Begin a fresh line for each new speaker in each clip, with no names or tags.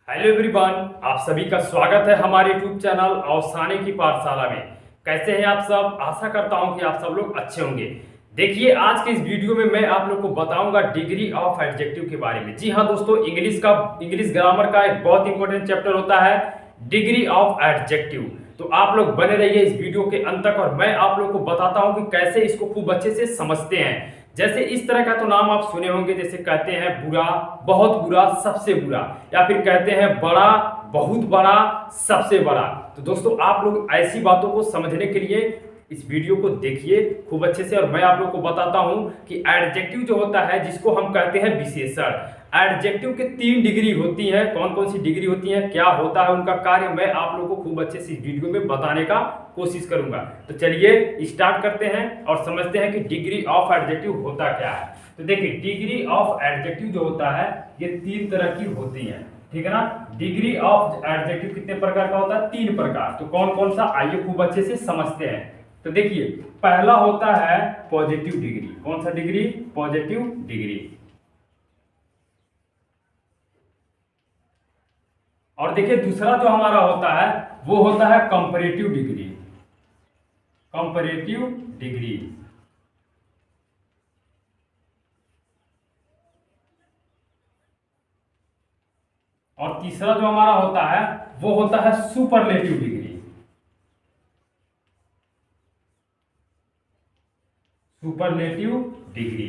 Hello everyone, आप सभी का स्वागत है हमारे यूट्यूब चैनल अवसाने की पाठशाला में। कैसे हैं आप सब? आशा करता हूं कि आप सब लोग अच्छे होंगे। देखिए, आज के इस वीडियो में मैं आप लोग को बताऊंगा डिग्री ऑफ एडजेक्टिव के बारे में। जी हाँ दोस्तों, इंग्लिश ग्रामर का एक बहुत इंपॉर्टेंट चैप्टर होता है डिग्री ऑफ एडजेक्टिव। तो आप लोग बने रहिए इस वीडियो के अंत तक और मैं आप लोग को बताता हूं कि कैसे इसको खूब अच्छे से समझते हैं। जैसे इस तरह का तो नाम आप सुने होंगे, जैसे कहते हैं बुरा, बहुत बुरा, सबसे बुरा, या फिर कहते हैं बड़ा, बहुत बड़ा, सबसे बड़ा। तो दोस्तों, आप लोग ऐसी बातों को समझने के लिए इस वीडियो को देखिए खूब अच्छे से और मैं आप लोग को बताता हूं कि एडजेक्टिव जो होता है, जिसको हम कहते हैं विशेषण, एडजेक्टिव के 3 डिग्री होती हैं। कौन कौन सी डिग्री होती हैं, क्या होता है उनका कार्य, मैं आप लोगों को खूब अच्छे से इस वीडियो में बताने का कोशिश करूंगा। तो चलिए स्टार्ट करते हैं और समझते हैं कि डिग्री ऑफ एडजेक्टिव होता क्या है। तो देखिए, डिग्री ऑफ एडजेक्टिव जो होता है ये 3 तरह की होती है, ठीक है ना। डिग्री ऑफ एडजेक्टिव कितने प्रकार का होता है? 3 प्रकार। तो कौन कौन सा, आइए खूब अच्छे से समझते हैं। तो देखिए, पहला होता है पॉजिटिव डिग्री। कौन सा डिग्री? Positive degree. और देखिए, दूसरा जो हमारा होता है वो होता है कंपैरेटिव डिग्री। Comparative degree. और तीसरा जो हमारा होता है वो होता है सुपरलेटिव डिग्री। Superlative degree.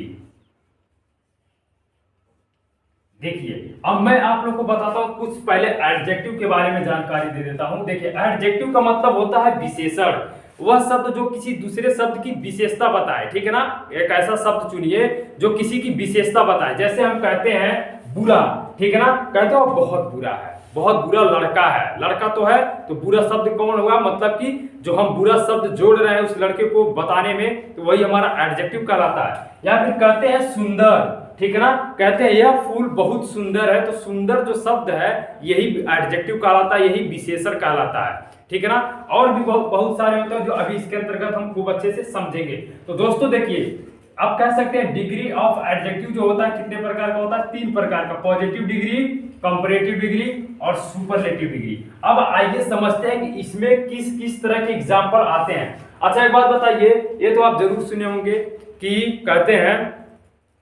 देखिए, अब मैं आप लोग को बताता हूं, कुछ पहले एडजेक्टिव के बारे में जानकारी दे देता हूं। देखिए, एडजेक्टिव का मतलब होता है विशेषण, वह शब्द जो किसी दूसरे शब्द की विशेषता बताए, ठीक है ना। एक ऐसा शब्द चुनिए जो किसी की विशेषता बताए। जैसे हम कहते हैं बुरा, ठीक है ना, कहते हो बहुत बुरा है, बहुत बुरा लड़का है। लड़का तो है, तो बुरा शब्द कौन हुआ, मतलब कि जो हम बुरा शब्द जोड़ रहे हैं उस लड़के को बताने में, तो वही हमारा एडजेक्टिव कहलाता है। या फिर कहते हैं सुंदर, ठीक है ना, कहते हैं यह फूल बहुत सुंदर है, तो सुंदर जो शब्द है यही एडजेक्टिव कहलाता है, यही विशेषण कहलाता है, ठीक है ना। और भी बहुत बहुत सारे होते हैं जो अभी इसके अंतर्गत हम खूब अच्छे से समझेंगे। तो दोस्तों देखिए, आप कह सकते हैं डिग्री ऑफ एडजेक्टिव जो होता है कितने प्रकार का होता है? 3 प्रकार का, पॉजिटिव डिग्री, कंपैरेटिव डिग्री और सुपरलेटिव डिग्री। अब आइए समझते हैं कि इसमें किस किस तरह के एग्जाम्पल आते हैं। अच्छा, एक बात बताइए, ये तो आप जरूर सुने होंगे कि कहते हैं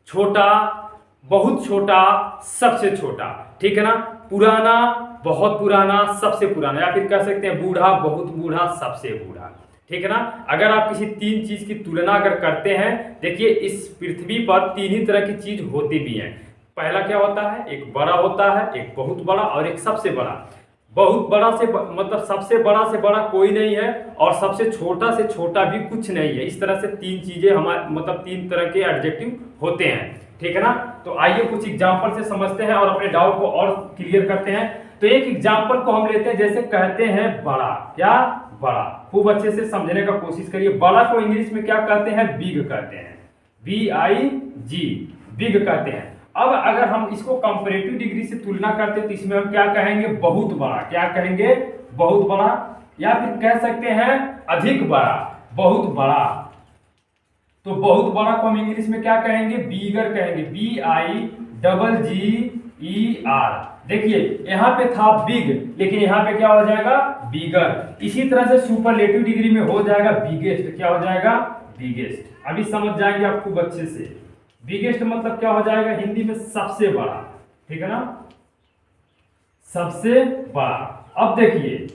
छोटा, बहुत छोटा, सबसे छोटा, ठीक है ना, पुराना, बहुत पुराना, सबसे पुराना, या फिर कह सकते हैं बूढ़ा, बहुत बूढ़ा, सबसे बूढ़ा, ठीक है ना। अगर आप किसी 3 चीज की तुलना अगर करते हैं, देखिए इस पृथ्वी पर 3 ही तरह की चीज होती भी हैं। पहला क्या होता है? एक बड़ा होता है, एक बहुत बड़ा और एक सबसे बड़ा। बहुत बड़ा से मतलब सबसे बड़ा से बड़ा कोई नहीं है और सबसे छोटा से छोटा भी कुछ नहीं है। इस तरह से 3 चीजें हमारे मतलब 3 तरह के एडजेक्टिव होते हैं, ठीक है ना। तो आइए कुछ एग्जांपल से समझते हैं और अपने डाउट को और क्लियर करते हैं। तो एक एग्जांपल को हम लेते हैं, जैसे कहते हैं बड़ा। क्या? बड़ा। खूब अच्छे से समझने का कोशिश करिए। बड़ा को इंग्लिश में क्या कहते हैं? बिग कहते हैं, BIG, बिग कहते हैं। अब अगर हम इसको कंपैरेटिव डिग्री से तुलना करते हैं तो इसमें हम क्या कहेंगे? बहुत बड़ा। क्या कहेंगे? बहुत बड़ा। या फिर कह सकते हैं अधिक बड़ा, बहुत बड़ा। तो बहुत बड़ा को हम इंग्लिश में क्या कहेंगे? बीगर कहेंगे, BIGGER। देखिए, यहां पे था बिग, लेकिन यहां पे क्या हो जाएगा? बीगर। इसी तरह से सुपरलेटिव डिग्री में हो जाएगा बिगेस्ट। क्या हो जाएगा? बिगेस्ट। अभी समझ जाएंगे आप खूब अच्छे से। बिगेस्ट मतलब क्या हो जाएगा हिंदी में? सबसे बड़ा, ठीक है ना, सबसे बड़ा। अब देखिए,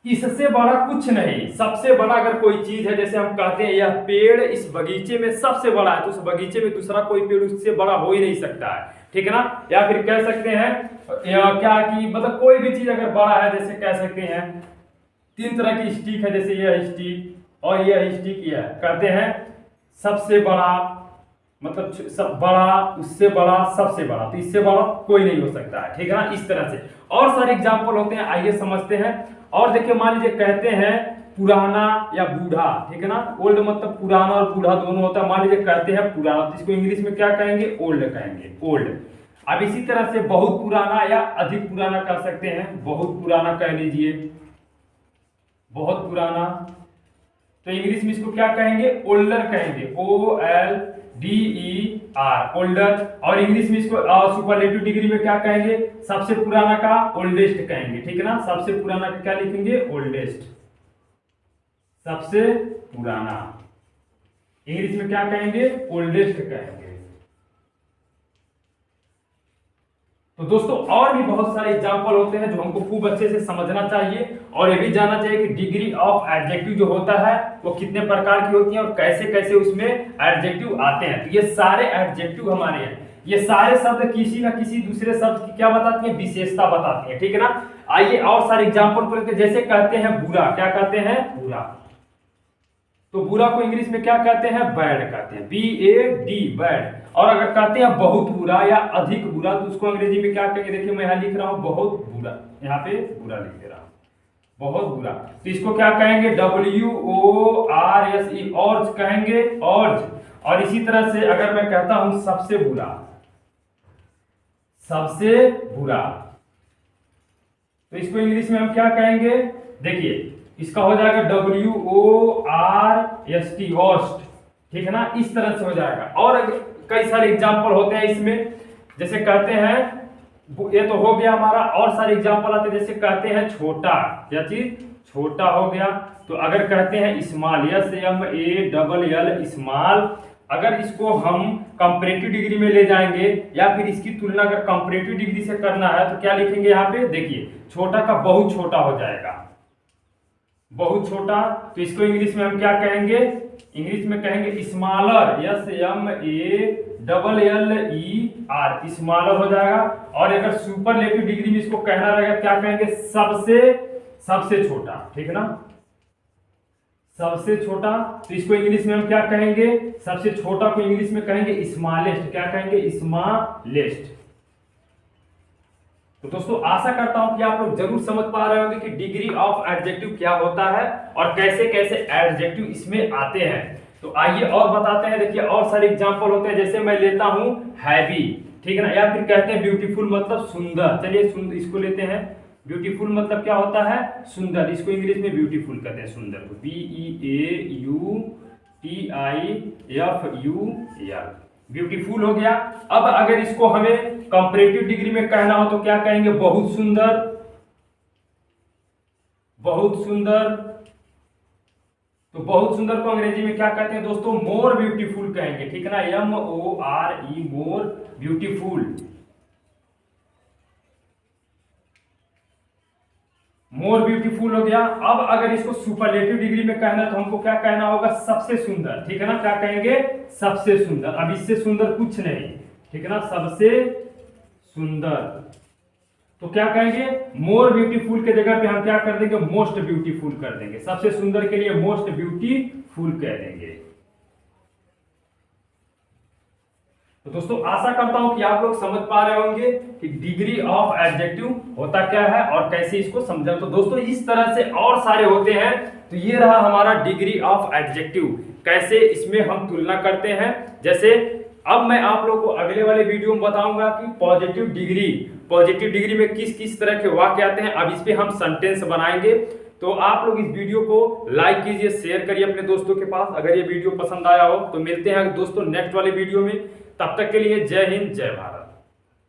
इससे बड़ा कुछ नहीं, सबसे बड़ा अगर कोई चीज है, जैसे हम कहते हैं यह पेड़ इस बगीचे में सबसे बड़ा है, तो उस बगीचे में दूसरा कोई पेड़ उससे बड़ा हो ही नहीं सकता है, ठीक है ना। या फिर कह सकते हैं क्या कि मतलब कोई भी चीज अगर बड़ा है, जैसे कह सकते हैं 3 तरह की स्टिक है, जैसे यह स्टिक और यह स्टिक, यह कहते हैं सबसे बड़ा, मतलब सब बड़ा, उससे बड़ा, सबसे बड़ा, तो इससे बड़ा कोई नहीं हो सकता है, ठीक है ना। इस तरह से और सारे एग्जाम्पल होते हैं, आइए समझते हैं। और देखिए, मान लीजिए कहते हैं पुराना या बूढ़ा, ठीक है ना। ओल्ड मतलब पुराना और बूढ़ा दोनों होता है। मान लीजिए कहते हैं पुराना, तो इसको इंग्लिश में क्या कहेंगे? ओल्ड कहेंगे, ओल्ड। अब इसी तरह से बहुत पुराना या अधिक पुराना कह सकते हैं, बहुत पुराना कह लीजिए, बहुत पुराना। तो इंग्लिश में इसको क्या कहेंगे? ओल्डर कहेंगे, OLDER। ओल्डर। और इंग्लिश में इसको सुपरलेटिव डिग्री में क्या कहेंगे, सबसे पुराना का ओल्डेस्ट कहेंगे, ठीक है ना। सबसे पुराना का क्या लिखेंगे, ओल्डेस्ट, सबसे पुराना। इंग्लिश में क्या कहेंगे, ओल्डेस्ट कहेंगे। तो दोस्तों और भी बहुत सारे एग्जाम्पल होते हैं जो हमको खूब अच्छे से समझना चाहिए, और ये भी जानना चाहिए कि डिग्री ऑफ एडजेक्टिव जो होता है वो कितने प्रकार की होती है और कैसे कैसे उसमें एडजेक्टिव आते हैं। तो ये सारे एडजेक्टिव हमारे हैं, ये सारे शब्द किसी ना किसी दूसरे शब्द की क्या बताती है, विशेषता बताती है, ठीक है ना। आइए और सारे एग्जाम्पल को लेते हैं। जैसे कहते हैं बुरा, क्या कहते हैं, बुरा। तो बुरा को इंग्लिश में क्या कहते हैं, बैड कहते हैं, BAD, बैड। और अगर कहते हैं बहुत बुरा या अधिक बुरा तो उसको अंग्रेजी में क्या कहेंगे, देखिए मैं यहाँ लिख रहा हूं बहुत बुरा, यहाँ पे बुरा लिख दे रहा हूं, बहुत बुरा। तो इसको क्या कहेंगे, WORSE, और्ज कहेंगे, और्ज। और इसी तरह से अगर मैं कहता हूं सबसे बुरा, सबसे बुरा, तो इसको इंग्लिश में हम क्या कहेंगे, देखिए इसका हो जाएगा WORST, वर्स्ट, ठीक है ना। इस तरह से हो जाएगा। और कई सारे एग्जाम्पल होते हैं इसमें, जैसे कहते हैं, ये तो हो गया हमारा, और सारे एग्जाम्पल आते हैं। जैसे कहते हैं छोटा, क्या चीज, छोटा हो गया। तो अगर कहते हैं स्मॉल, SMALL, स्मॉल, अगर इसको हम कंपैरेटिव डिग्री में ले जाएंगे या फिर इसकी तुलना अगर कंपैरेटिव डिग्री से करना है तो क्या लिखेंगे यहाँ पे, देखिए छोटा का बहुत छोटा हो जाएगा, बहुत छोटा। तो इसको इंग्लिश में हम क्या कहेंगे, इंग्लिश में कहेंगे स्मॉलर, SMALLER, स्मॉलर हो जाएगा। और अगर सुपरलेटिव डिग्री में इसको कहना रहेगा क्या कहेंगे, सबसे छोटा, ठीक है ना, सबसे छोटा। तो इसको इंग्लिश में हम क्या कहेंगे, सबसे छोटा को इंग्लिश में कहेंगे स्मॉलेस्ट, क्या कहेंगे, स्मॉलेस्ट। तो दोस्तों आशा करता हूं कि आप लोग जरूर समझ पा रहे होंगे कि डिग्री ऑफ एडजेक्टिव क्या होता है और कैसे कैसे एडजेक्टिव इसमें आते हैं। तो आइए और बताते हैं। देखिए और सारे एग्जांपल होते हैं, जैसे मैं लेता हूं हैवी, ठीक है ना, या फिर कहते हैं ब्यूटीफुल मतलब सुंदर। चलिए इसको लेते हैं, ब्यूटीफुल मतलब क्या होता है, सुंदर। इसको इंग्लिश में ब्यूटीफुल कहते हैं, सुंदर को, BEAUTIFUL, ब्यूटीफुल हो गया। अब अगर इसको हमें कंपैरेटिव डिग्री में कहना हो तो क्या कहेंगे, बहुत सुंदर, बहुत सुंदर। तो बहुत सुंदर को अंग्रेजी में क्या कहते हैं दोस्तों, मोर ब्यूटीफुल कहेंगे, ठीक है ना, MORE, more beautiful, more beautiful हो गया। अब अगर इसको सुपरलेटिव डिग्री में कहना है तो हमको क्या कहना होगा, सबसे सुंदर, ठीक है ना, क्या कहेंगे, सबसे सुंदर। अब इससे सुंदर कुछ नहीं, ठीक है ना, सबसे सुंदर। तो क्या कहेंगे, मोर ब्यूटीफुल के जगह पे हम क्या कर देंगे, मोस्ट ब्यूटीफुल कर देंगे। सबसे सुंदर के लिए मोस्ट ब्यूटीफुल कह देंगे। तो दोस्तों आशा करता हूं कि आप लोग समझ पा रहे होंगे कि डिग्री ऑफ एडजेक्टिव होता क्या है और कैसे इसको समझा। तो दोस्तों इस तरह से और सारे होते हैं। तो ये रहा हमारा डिग्री ऑफ एडजेक्टिव, कैसे इसमें हम तुलना करते हैं। जैसे अब मैं आप लोग को अगले वाले वीडियो में बताऊंगा कि पॉजिटिव डिग्री में किस किस तरह के वाक्य आते हैं। अब इस पे हम सेंटेंस बनाएंगे। तो आप लोग इस वीडियो को लाइक कीजिए, शेयर करिए अपने दोस्तों के पास अगर ये वीडियो पसंद आया हो। तो मिलते हैं दोस्तों नेक्स्ट वाले वीडियो में, तब तक के लिए जय हिंद, जय भारत।